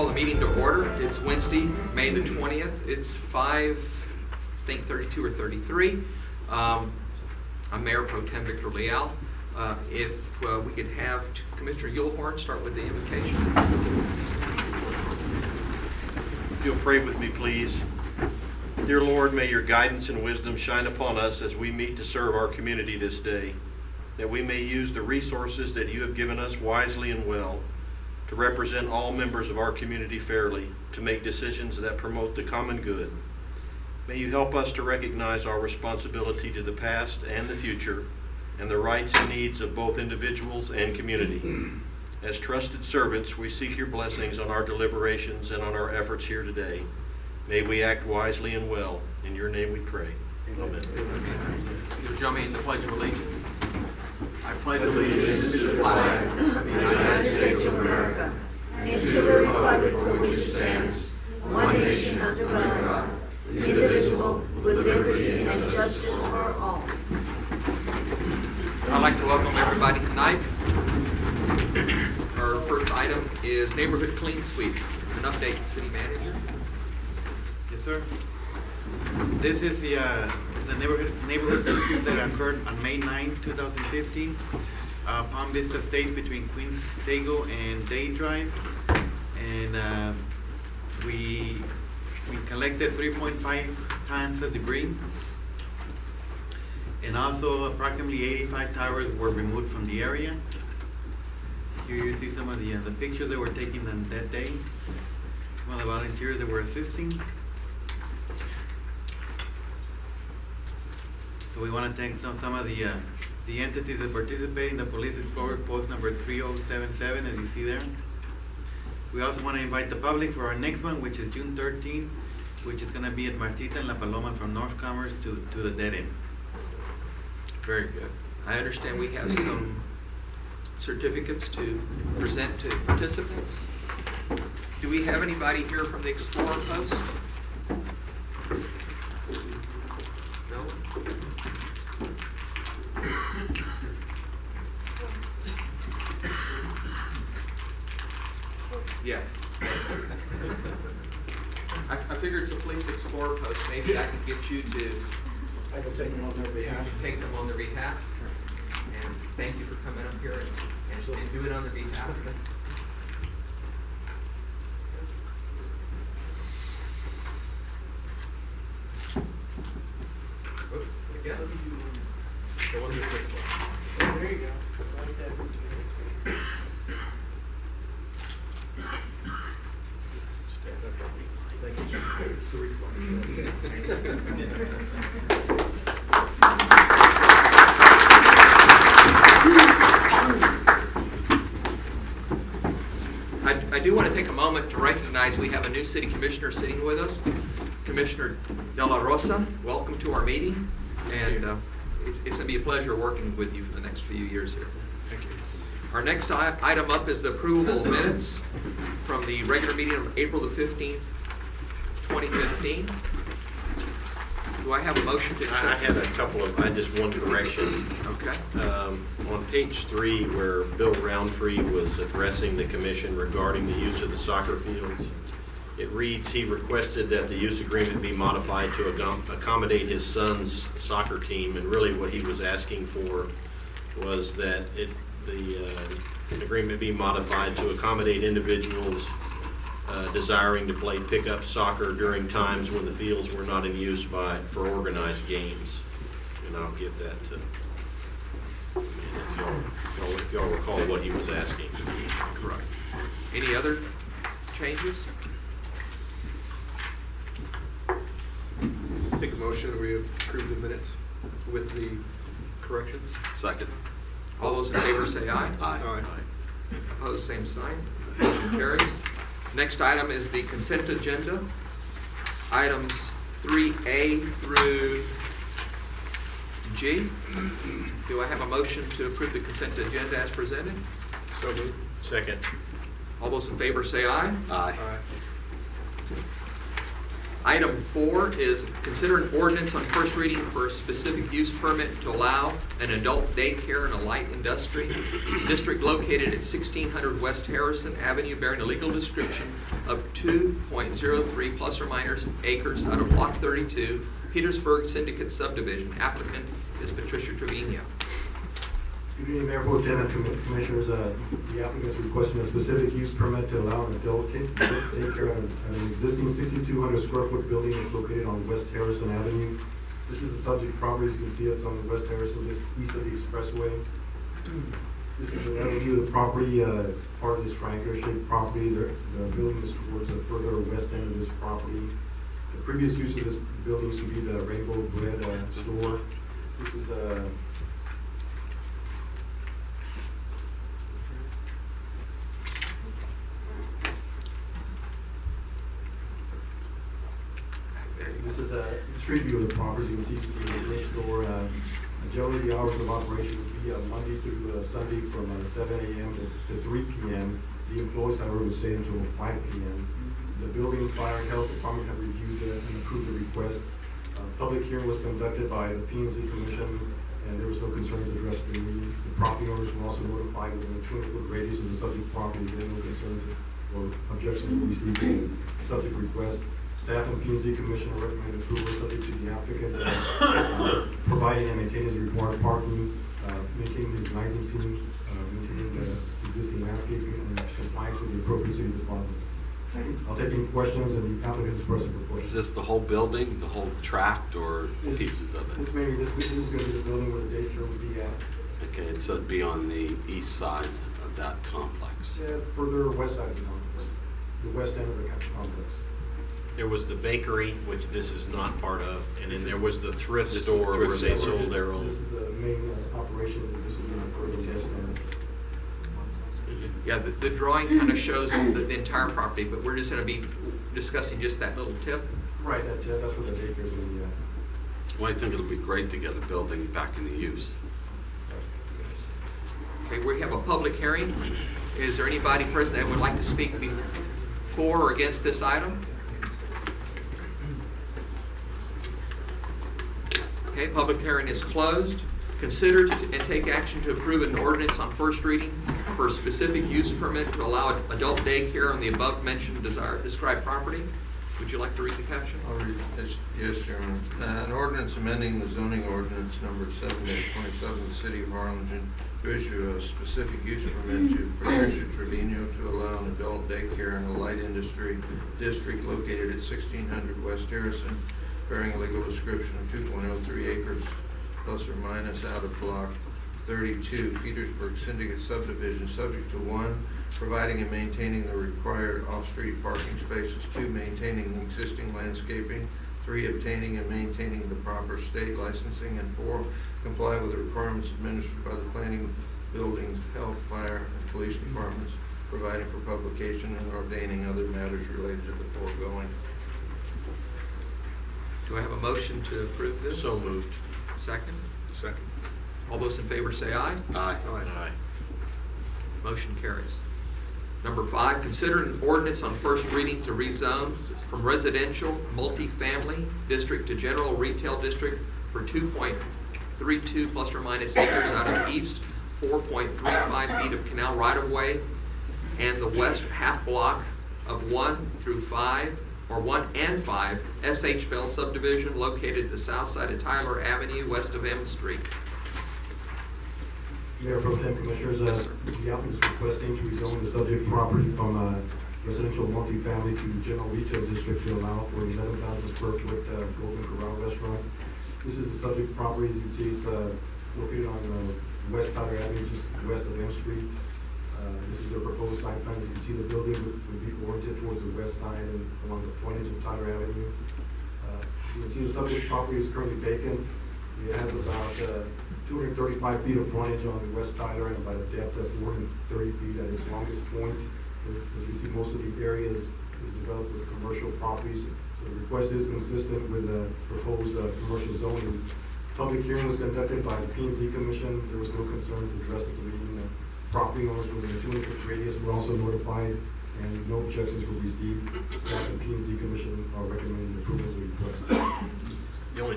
call the meeting to order. It's Wednesday, May the 20th. It's 5:32 or 33. I'm Mayor Pro Tem Victor Leal. If we could have Commissioner Yulhorn start with the invocation. If you'll pray with me, please. Dear Lord, may your guidance and wisdom shine upon us as we meet to serve our community this day, that we may use the resources that you have given us wisely and well to represent all members of our community fairly, to make decisions that promote the common good. May you help us to recognize our responsibility to the past and the future, and the rights and needs of both individuals and community. As trusted servants, we seek your blessings on our deliberations and on our efforts here today. May we act wisely and well. In your name we pray. Amen. You'll join me in the Pledge of Allegiance. I pledge allegiance to the flag of the United States of America and to the republic for which it stands, one nation under God, indivisible, with liberty and justice for all. I'd like to welcome everybody tonight. Our first item is neighborhood clean sweep. An update, City Manager. Yes, sir. This is the neighborhood clean sweep that occurred on May 9, 2015. Palm Vista Estates between Queens Sago and Day Drive. And we collected 3.5 tons of debris. And also approximately 85 towers were removed from the area. Here you see some of the pictures that were taken on that day. Some of the volunteers that were assisting. So we want to thank some of the entities that participated in the Police Explorer Post number 3077, as you see there. We also want to invite the public for our next one, which is June 13th, which is going to be at Martita and La Paloma from North Commerce to the dead end. Very good. I understand we have some certificates to present to participants. Do we have anybody here from the Explorer Post? No? Yes. I figured it's a Police Explorer Post. Maybe I could get you to I will take them on their behalf. take them on their behalf. And thank you for coming up here and do it on their behalf. Oops, again. The one with this one. There you go. Like that. Thank you. It's the I do want to take a moment to recognize we have a new city commissioner sitting with us, Commissioner De La Rosa. Welcome to our meeting, and it's going to be a pleasure working with you for the next few years here. Thank you. Our next item up is the approval of minutes from the regular meeting of April the 15th, 2015. Do I have a motion to accept? I had a couple of, I just one correction. Okay. On page 3, where Bill Roundtree was addressing the commission regarding the use of the soccer fields, it reads he requested that the use agreement be modified to accommodate his son's soccer team, and really what he was asking for was that the agreement be modified to accommodate individuals desiring to play pickup soccer during times when the fields were not in use for organized games. And I'll give that to if y'all recall what he was asking. Correct. Any other changes? Take a motion, we approve the minutes with the corrections. Second. All those in favor say aye. Aye. Opposed, same sign. Motion carries. Next item is the consent agenda. Items 3A through G. Do I have a motion to approve the consent agenda as presented? So moved. Second. All those in favor say aye. Aye. Aye. Item 4 is consider an ordinance on first reading for a specific use permit to allow an adult daycare in a light industry district located at 1600 West Harrison Avenue, bearing a legal description of 2.03 plus or minus acres out of Block 32, Petersburg Syndicate Subdivision. Applicant is Patricia Trevino. Good evening, Mayor Pro Tem and Commissioners. The applicant is requesting a specific use permit to allow an adult daycare at an existing 6,200 square foot building that's located on West Harrison Avenue. This is the subject property. As you can see, it's on West Harrison, just east of the expressway. This is another view of the property. It's part of this triangular shaped property. The building is towards the further west end of this property. The previous use of this building used to be the Rainbow Bread store. This is This is a street view of the property. You can see the next door. Generally, the hours of operation would be Monday through Sunday from 7 a.m. to 3 p.m. The employees, however, would stay until 5 p.m. The building, fire, and health department have reviewed and approved the request. Public hearing was conducted by the P&Z Commission, and there was no concerns addressed in the meeting. The property owners were also notified within a 200-foot radius of the subject property. There were no concerns or objections were received to the subject request. Staff and P&Z Commission recommend approval subject to the applicant providing and maintaining the required parking, maintaining this rising scene, maintaining the existing landscaping, and compliance with the appropriate city departments. I'll take any questions, and the applicant is present for questions. Is this the whole building, the whole tract, or pieces of It's it? maybe this is going to be the building where the daycare would be at. Okay, it said be on the east side of that complex. Further west side of the complex, the west end of the complex. There was the bakery, which this is not part of, and then there was the thrift This is store thrift where they store. sold their own. This is the main operations, and this will be on further west end. Yeah, the drawing kind of shows the entire property, but we're just going to be discussing just that little tip. Right, that's where the daycare is going to be at. Well, I think it'll be great to get a building back into use. Okay, we have a public hearing. Is there anybody present that would like to speak for or against this item? Okay, public hearing is closed. Consider and take action to approve an ordinance on first reading for a specific use permit to allow adult daycare on the above-mentioned described property. Would you like to read the caption? I'll read it. Yes, Your Honor. An ordinance amending the zoning ordinance number 7-27 of the city of Harlingen to issue a specific use permit to Patricia Trevino to allow an adult daycare in a light industry district located at 1600 West Harrison, bearing a legal description of 2.03 acres plus or minus out of Block 32, Petersburg Syndicate Subdivision, subject to 1, providing and maintaining the required off-street parking spaces, 2, maintaining the existing landscaping, 3, obtaining and maintaining the proper state licensing, and 4, comply with the requirements administered by the planning, buildings, health, fire, and police departments, providing for publication and ordaining other matters related to the foregoing. Do I have a motion to approve this? So moved. Second? Second. All those in favor say aye. Aye. Aye. Motion carries. Number 5, consider an ordinance on first reading to rezone from residential multifamily district to general retail district for 2.32 plus or minus acres out of east 4.35 feet of canal right-of-way and the west half block of 1 through 5 or 1 and 5 S.H. Bell subdivision located at the south side of Tyler Avenue west of M Street. Mayor Pro Tem Commissioners, Yes, sir. the applicant is requesting to rezone the subject property from residential multifamily to general retail district to allow for an 11,000 square foot Golden Corral restaurant. This is the subject property. As you can see, it's located on West Tyler Avenue, just west of M Street. This is a proposed site plan. As you can see, the building would be oriented towards the west side and along the frontage of Tyler Avenue. As you can see, the subject property is currently vacant. It has about 235 feet of frontage on the west Tyler and about a depth of 430 feet at its longest point. As you can see, most of the area is developed with commercial properties. So the request is consistent with the proposed commercial zoning. Public hearing was conducted by the P&Z Commission. There was no concerns addressed at the meeting. Property owners within a 200-foot radius were also notified, and no objections were received. Staff and P&Z Commission are recommending approval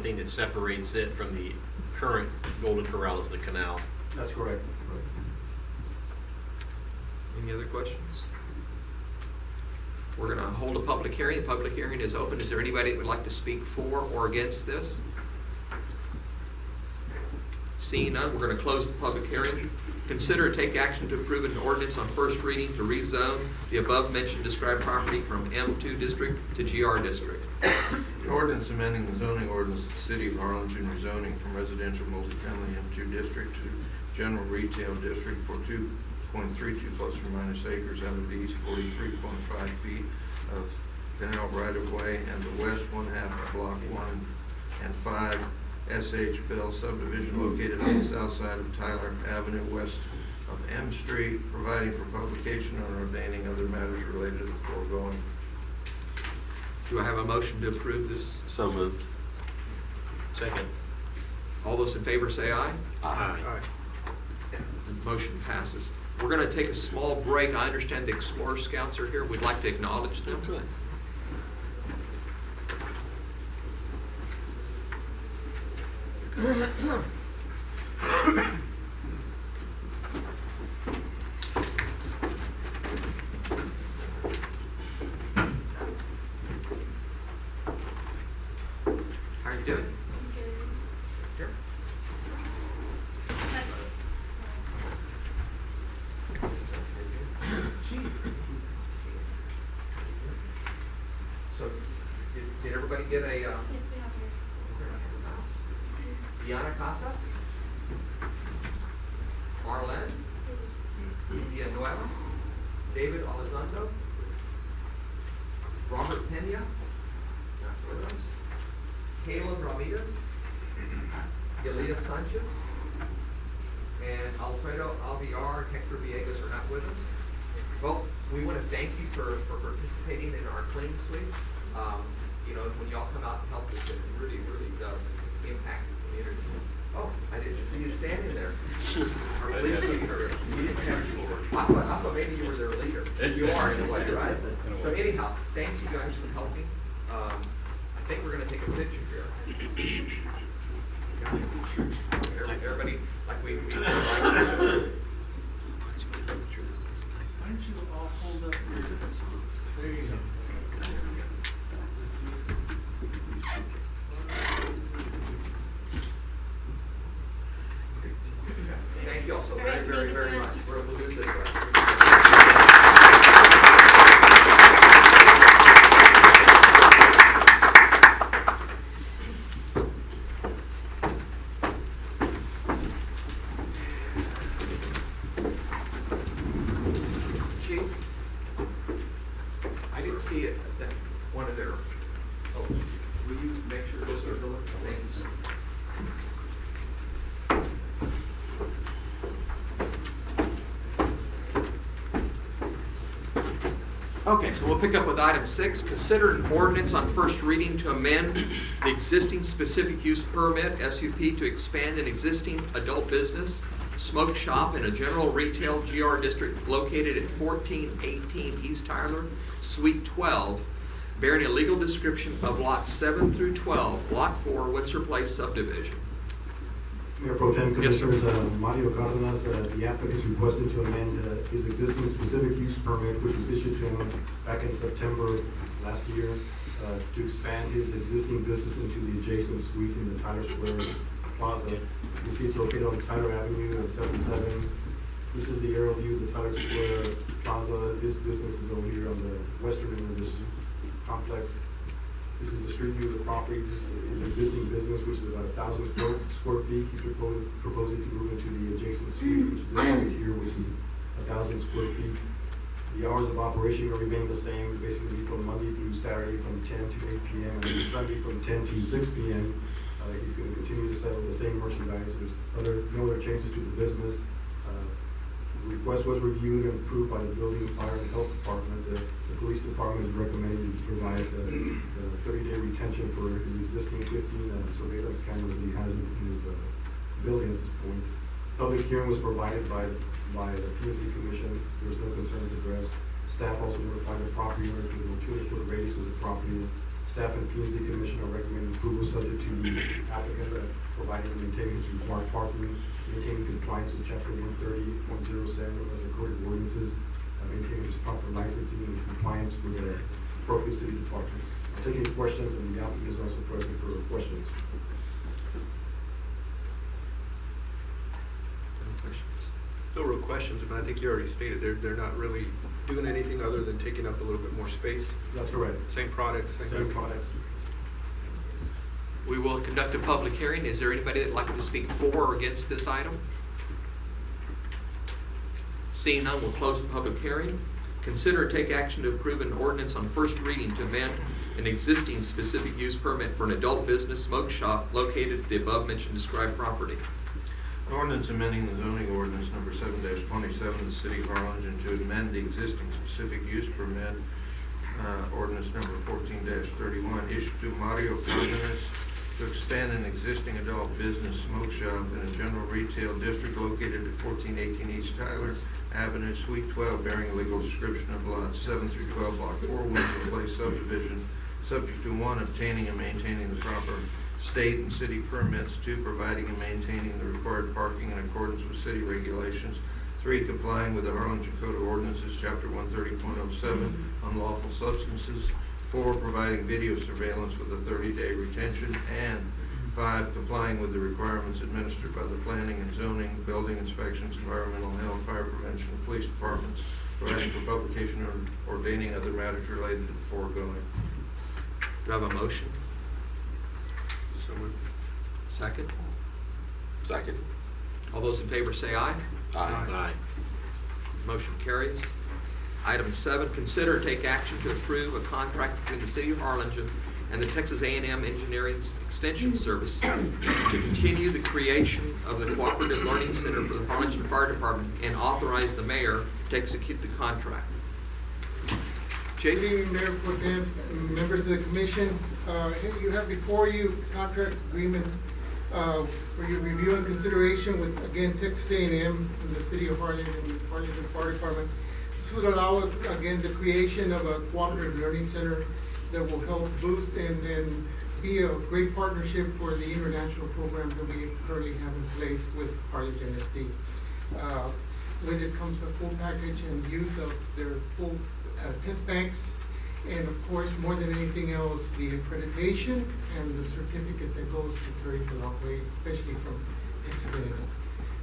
thing that separates it from the current Golden Corral is the canal. That's correct. Any other questions? We're gonna hold a public hearing. The public hearing is open. Is there anybody that would like to speak for or against this? Seeing none, we're gonna close the public hearing. Consider and take action to approve an ordinance on first reading to rezone the above-mentioned described property from M2 district to GR district. An ordinance amending the zoning ordinance of the city of Harlingen, rezoning from residential multifamily M2 district to general retail district for 2.32 plus or minus acres out of the east 43.5 feet of canal right-of-way and the west 1/2 of block 1 and 5 S.H. Bell subdivision located on the south side of Tyler Avenue, west of M Street, providing for publication and ordaining other matters related to the foregoing. Do I have a motion to approve this? So moved. Second. All those in favor say aye. Aye. The motion passes. We're going to take a small break. I understand the Explorer Scouts are here. We'd like to acknowledge them. Good. How are you doing? Here. So, did everybody get a, Diana Casas? Marlene? Villanueva? David Elizondo? Robert Pena? Not with us. Caleb Ramirez? Yelita Sanchez? And Alfredo Alviar and Hector Villegas are not with us. Well, we want to thank you for participating in our clean sweep. You know, when y'all come out and help us, it really, really does impact the community. Oh, I didn't see you standing there. Our police chief. I thought maybe you were their leader. You are in a way, right? So anyhow, thank you guys for helping. I think we're gonna take a picture here. Everybody, like we like. Why don't you all hold up? There you go. Thank you all so very, very, very much. We'll do it this way. Chief, I didn't see it, that one of their, oh, will you make sure this is delivered? Thank you, sir. Okay, so we'll pick up with item 6. Consider an ordinance on first reading to amend the existing specific use permit, SUP, to expand an existing adult business, smoke shop, in a general retail GR district located at 1418 East Tyler, Suite 12, bearing a legal description of lots 7 through 12, Block 4, Windsor Place subdivision. Mayor Pro Tem, Yes, sir. Commissioners, Mario Cardenas, the applicant is requesting to amend his existing specific use permit, which was issued to him back in September last year, to expand his existing business into the adjacent suite in the Tyler Square Plaza. You see it's located on Tyler Avenue at 77. This is the aerial view of the Tyler Square Plaza. This business is over here on the western end of this complex. This is the street view of the property. This is his existing business, which is about 1,000 square feet. He's proposing to move into the adjacent suite, which is this over here, which is 1,000 square feet. The hours of operation will remain the same, basically from Monday through Saturday from 10 to 8 p.m. and then Sunday from 10 to 6 p.m. He's going to continue to sell the same merchandise. There's no other changes to the business. The request was reviewed and approved by the Building, Fire, and Health Department. The Police Department is recommending to provide the 30-day retention for his existing 15 surveillance cameras that he has in his building at this point. Public hearing was provided by the P&Z Commission. There was no concerns addressed. Staff also notified the property owner to the 200-foot radius of the property. Staff and P and Z Commission are recommending approval subject to the applicant providing and maintaining his required parking, maintaining compliance with chapter 130.07 of the Code of Ordinances, maintaining his proper licensing and compliance with the appropriate city departments. I'll take any questions, and the applicant is also present for questions. Any questions? No real questions, but I think you already stated, they're not really doing anything other than taking up a little bit more space. That's correct. Same products, same Same everything. products. We will conduct a public hearing. Is there anybody that'd like to speak for or against this item? Seeing none, we'll close the public hearing. Consider or take action to approve an ordinance on first reading to amend an existing specific use permit for an adult business smoke shop located at the above-mentioned described property. An ordinance amending the zoning ordinance number 7-27 of the city of Harlingen to amend the existing specific use permit, ordinance number 14-31, issued to Mario Cardenas to expand an existing adult business smoke shop in a general retail district located at 1418 East Tyler Avenue, Suite 12, bearing a legal description of lots 7 through 12, Block 4, Windsor Place subdivision, subject to 1, obtaining and maintaining the proper state and city permits, 2, providing and maintaining the required parking in accordance with city regulations, 3, complying with the Harlingen Code of Ordinances, Chapter 130.07, unlawful substances, 4, providing video surveillance with a 30-day retention, and 5, complying with the requirements administered by the planning and zoning, building inspections, environmental health, fire prevention, and police departments, providing for publication or ordaining other matters related to the foregoing. Do I have a motion? So moved. Second? Second. All those in favor say aye. Aye. Motion carries. Item 7, consider take action to approve a contract between the City of Harlingen and the Texas A&M Engineering Extension Service to continue the creation of the Cooperative Learning Center for the Harlingen Fire Department and authorize the mayor to execute the contract. Good Chief? evening, Mayor Pro Tem, and members of the commission. Here you have before you the contract agreement for your review and consideration with, again, Texas A&M and the City of Harlingen and the Harlingen Fire Department. This would allow, again, the creation of a cooperative learning center that will help boost and be a great partnership for the international programs that we currently have in place with Harlingen SD. With it comes the full package and use of their full test banks, and of course, more than anything else, the accreditation and the certificate that goes to carry the long way, especially from Texas A&M.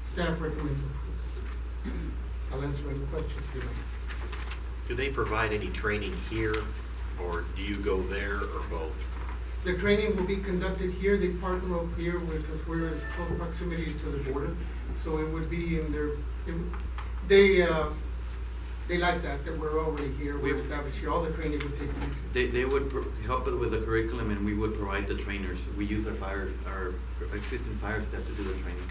Staff recommends approval. I'll answer any questions you have. Do they provide any training here, or do you go there, or both? The training will be conducted here. They partner up here because we're in close proximity to the border, so it would be in their. They like that we're already here. We're established here. All the training would take place. They would help with the curriculum, and we would provide the trainers. We use our existing fire staff to do the training.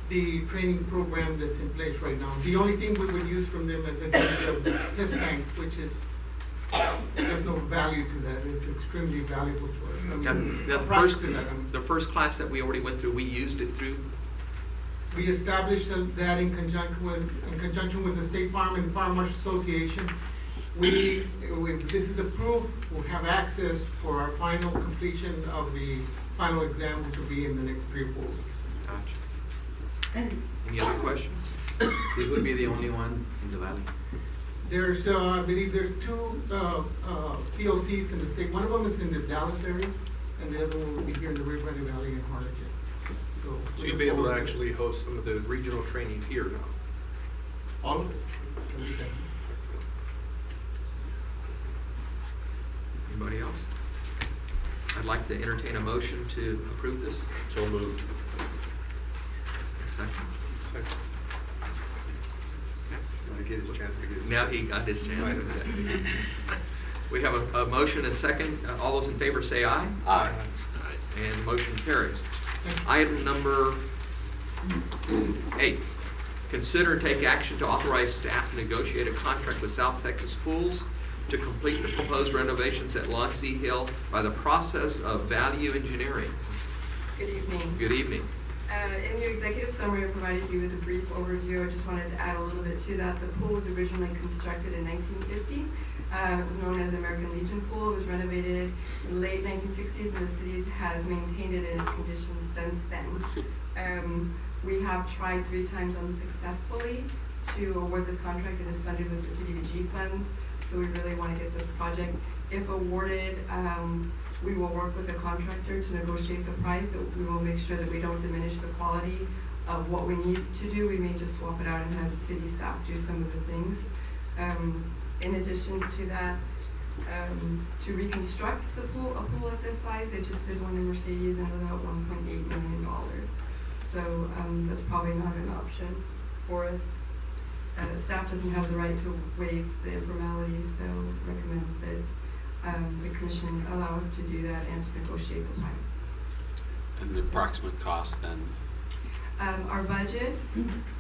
The training program that's in place right now. The only thing we would use from them is the test bank, which is, there's no value to that. It's extremely valuable to us. I mean, Yeah, prior to that, I mean, the first class that we already went through, we used it through. we established that in conjunction with the State Farm and Farm Marsh Association. If this is approved, we'll have access for our final completion of the final exam, which will be in the next 3 or 4 weeks. Gotcha. Any other questions? This would be the only one in the valley. There's, I believe there's 2 COCs in the state. One of them is in the Dallas area, and the other one will be here in the Rio Grande Valley in Harlingen. So you'd be able to actually host some of the regional training here now. All of it. Can be done. Anybody else? I'd like to entertain a motion to approve this. So moved. A second. Second. Want to get his chance to get his. Now he got his chance. Okay. We have a motion, a second. All those in favor say aye. Aye. And the motion carries. Item number 8, consider and take action to authorize staff to negotiate a contract with South Texas Schools to complete the proposed renovations at Lonsea Hill by the process of value engineering. Good evening. Good evening. In your executive summary, I provided you with a brief overview. I just wanted to add a little bit to that. The pool was originally constructed in 1950. It was known as American Legion Pool. It was renovated in the late 1960s, and the city has maintained it in its condition since then. We have tried 3 times unsuccessfully to award this contract. It is funded with the CDBG funds, so we really want to get this project. If awarded, we will work with the contractor to negotiate the price. We will make sure that we don't diminish the quality of what we need to do. We may just swap it out and have the city staff do some of the things. In addition to that, to reconstruct a pool at this size, they just did one in Mercedes and it was about $1.8 million. So that's probably not an option for us. Staff doesn't have the right to waive the formalities, so recommend that the commission allow us to do that and to negotiate the price. And the approximate cost then? Our budget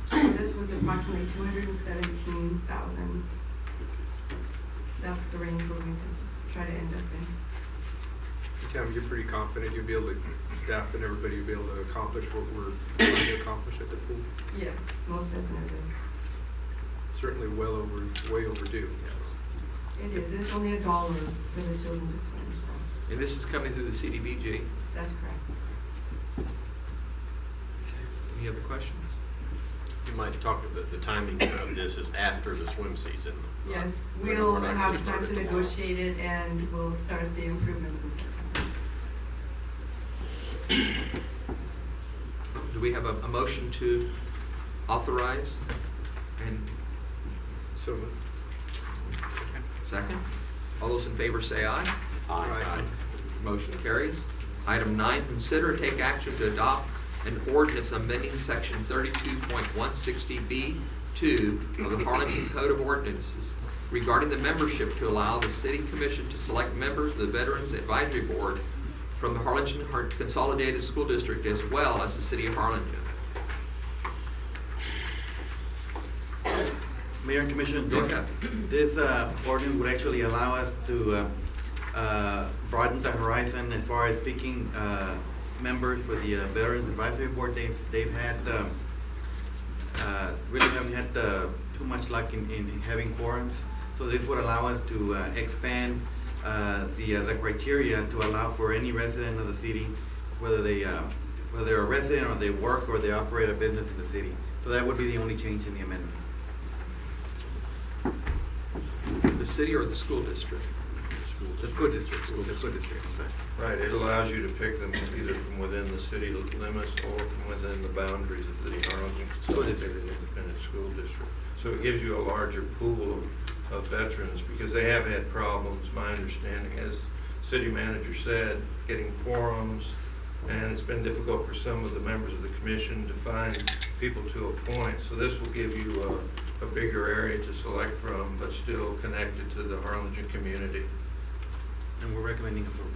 for this was approximately $217,000. That's the range we're going to try to end up in. Tam, you're pretty confident you'll be able to, staff and everybody will be able to accomplish what we're trying to accomplish at the pool? Yes, most definitely. Certainly way overdue. It is. It's only $1 for the children to swim, so And this is coming through the CDBG. that's correct. Any other questions? You might talk about the timing of this is after the swim season. Yes, We're we'll not have gonna start time it to tomorrow. negotiate it and we'll start the improvements in September. Do we have a motion to authorize and So, second? All those in favor say aye. Aye. Motion carries. Item 9, consider and take action to adopt an ordinance amending section 32.160B2 of the Harlingen Code of Ordinances regarding the membership to allow the City Commission to select members of the Veterans Advisory Board from the Harlingen Consolidated School District as well as the City of Harlingen. Mayor and Commissioner, Go ahead. this ordinance would actually allow us to broaden the horizon as far as picking members for the Veterans Advisory Board. They've had, really haven't had too much luck in having quorums. So this would allow us to expand the criteria to allow for any resident of the city, whether they're a resident or they work or they operate a business in the city. So that would be the only change in the amendment. The city or the school district? The school district. Right, it allows you to pick them either from within the city limits or from within the boundaries of the Harlingen Consolidated Independent School District. So it gives you a larger pool of veterans because they have had problems, my understanding, as city manager said, getting quorums, and it's been difficult for some of the members of the commission to find people to appoint. So this will give you a bigger area to select from, but still connected to the Harlingen community. And we're recommending approval.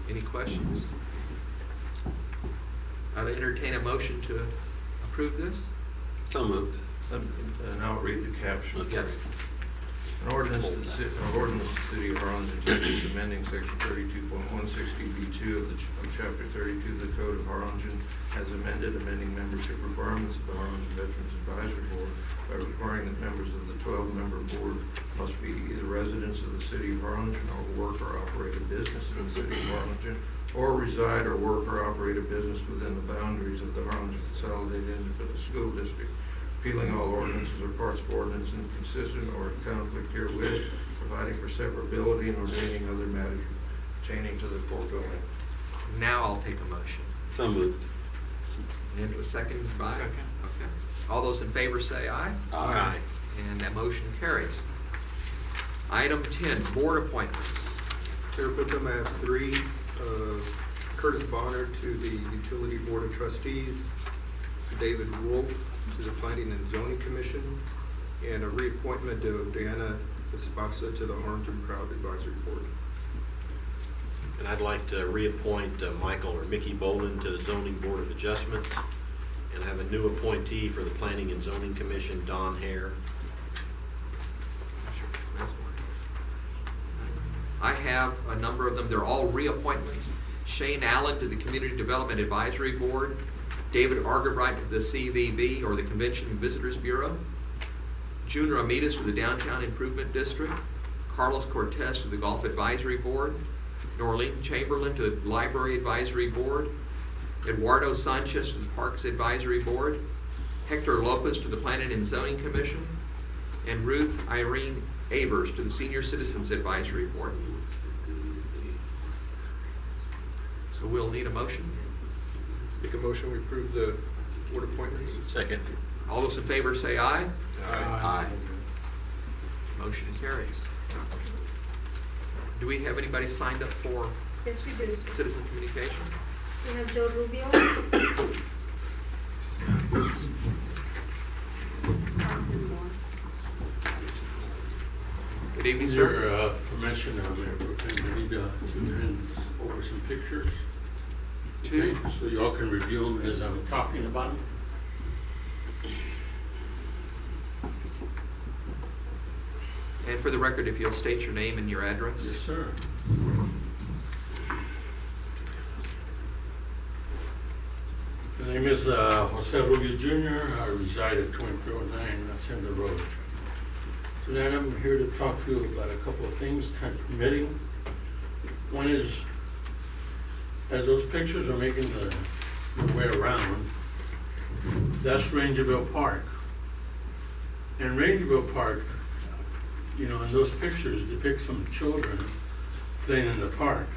Any questions? I'd entertain a motion to approve this? So moved. And I'll read the caption. Yes. An ordinance to the City of Harlingen, Texas, amending section 32.160B2 of chapter 32 of the Code of Harlingen as amended, amending membership requirements of the Harlingen Veterans Advisory Board by requiring that members of the 12-member board must be either residents of the City of Harlingen or work or operate a business in the City of Harlingen, or reside or work or operate a business within the boundaries of the Harlingen Consolidated Independent School District, repealing all ordinances or parts of ordinance inconsistent or in conflict herewith, providing for severability and ordaining other matters pertaining to the foregoing. Now I'll take a motion. So moved. And a second by? Second. Okay. All those in favor say aye. Aye. And that motion carries. Item 10, board appointments. Mayor Protem, I have 3. Curtis Bonner to the Utility Board of Trustees, David Wolf to the Planning and Zoning Commission, and a reappointment of Diana Esparza to the Harlingen Crowd Advisory Board. And I'd like to reappoint Michael or Mickey Bolin to the Zoning Board of Adjustments, and have a new appointee for the Planning and Zoning Commission, Don Hare. I have a number of them. They're all reappointments. Shane Allen to the Community Development Advisory Board, David Argerbright to the CVB, or the Convention and Visitors Bureau, June Ramirez to the Downtown Improvement District, Carlos Cortez to the Golf Advisory Board, Norlene Chamberlain to the Library Advisory Board, Eduardo Sanchez to the Parks Advisory Board, Hector Lopez to the Planning and Zoning Commission, and Ruth Irene Avers to the Senior Citizens Advisory Board. So we'll need a motion. Make a motion, we approve the board appointments. Second. All those in favor say aye. Aye. Motion carries. Do we have anybody signed up for Yes, we do. citizen communication? We have Joe Rubio. Good evening, With sir. your permission, Mayor Pro Tem, I need to hand over some pictures. Two. Okay, so y'all can review them as I'm talking about them. And for the record, if you'll state your name and your address. Yes, sir. My name is Jose Rubio Jr. I reside at 2309 Hacienda Road. Tonight I'm here to talk to you about a couple of things, time permitting. One is, as those pictures are making their way around, that's Rangerville Park. And Rangerville Park, you know, in those pictures depict some children playing in the park.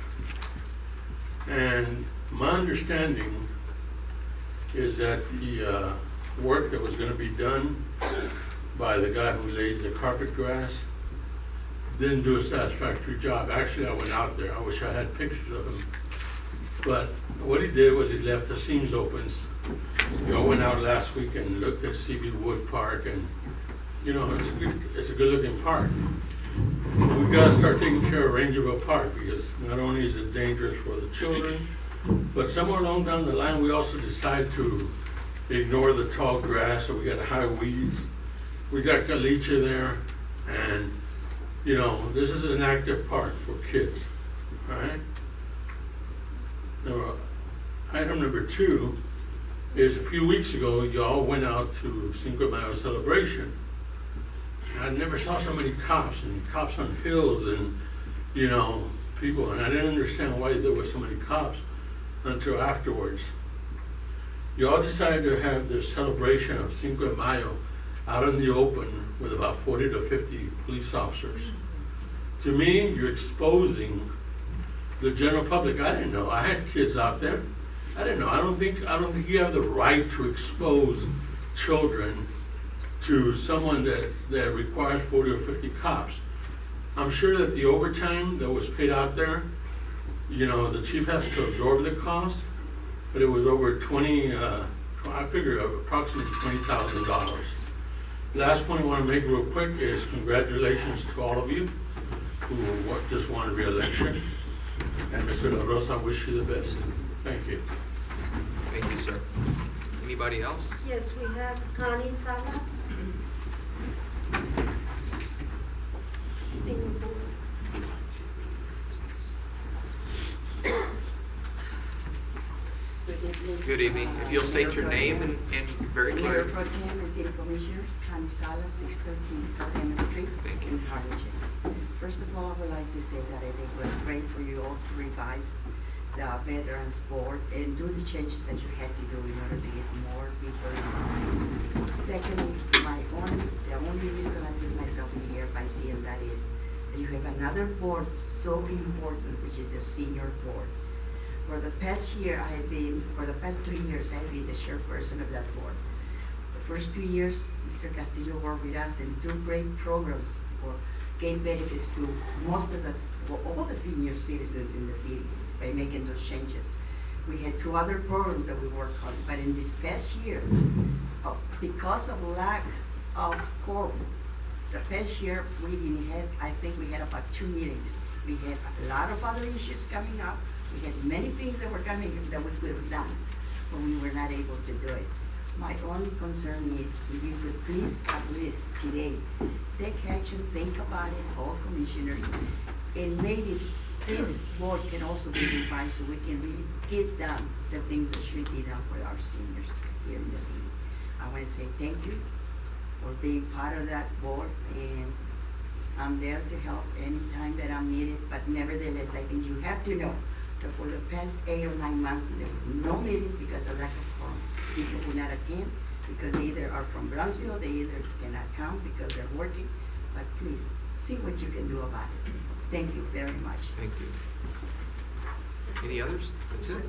And my understanding is that the work that was gonna be done by the guy who lays the carpet grass didn't do a satisfactory job. Actually, I went out there. I wish I had pictures of him. But what he did was he left the seams open. Y'all went out last week and looked at CB Wood Park, and you know, it's a good looking park. We gotta start taking care of Rangerville Park, because not only is it dangerous for the children, but somewhere along down the line, we also decide to ignore the tall grass, so we got high weeds. We got caliche there, and you know, this is an active park for kids, all right? Now, item number 2 is a few weeks ago, y'all went out to Cinco de Mayo celebration. I never saw so many cops, and cops on hills, and you know, people, and I didn't understand why there were so many cops until afterwards. Y'all decided to have this celebration of Cinco de Mayo out in the open with about 40 to 50 police officers. To me, you're exposing the general public. I didn't know. I had kids out there. I didn't know. I don't think you have the right to expose children to someone that requires 40 or 50 cops. I'm sure that the overtime that was paid out there, you know, the chief has to absorb the cost, but it was over I figure approximately $20,000. Last point I want to make real quick is congratulations to all of you who just won re-election. And Mr. La Rosa, I wish you the best. Thank you. Thank you, sir. Anybody else? Yes, we have Connie Salas. Singapore. Good evening. If you'll state your name and very Mayor clear. Pro Tem and City Commissioners, Connie Salas, 613 South M Street Thank you. in Harlingen. First of all, I would like to say that I think it was great for you all to revise the Veterans Board and do the changes that you had to do in order to get more people involved. Secondly, the only reason I put myself in here by seeing that is that you have another board so important, which is the senior board. For the past 3 years, I have been the chairperson of that board. The first 2 years, Mr. Castillo worked with us and 2 great programs gave benefits to all the senior citizens in the city by making those changes. We had 2 other programs that we worked on, but in this past year, because of lack of quorum, the past year I think we had about 2 meetings. We had a lot of other issues coming up. We had many things that were coming that we could have done, but we were not able to do it. My only concern is if you could please at least today take action, think about it, all commissioners, and make it this board can also be revised so we can really get done the things that should be done for our seniors here in the city. I want to say thank you for being part of that board, and I'm there to help anytime that I'm needed, but nevertheless, I think you have to know that for the past 8 or 9 months, there were no meetings because of lack of quorum. People will not attend because they either are from Brownsville, they either cannot come because they're working, but please, see what you can do about it. Thank you very much. Thank you. Any others? That's it?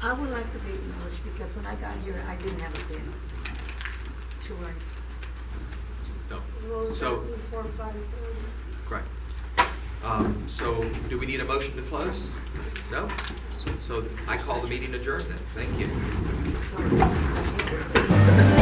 I would like to be acknowledged because when I got here, I didn't have a pen to write. No. So, Before 5:30. correct. So, do we need a motion to close? No? So, I call the meeting adjourned then. Thank you. Sorry.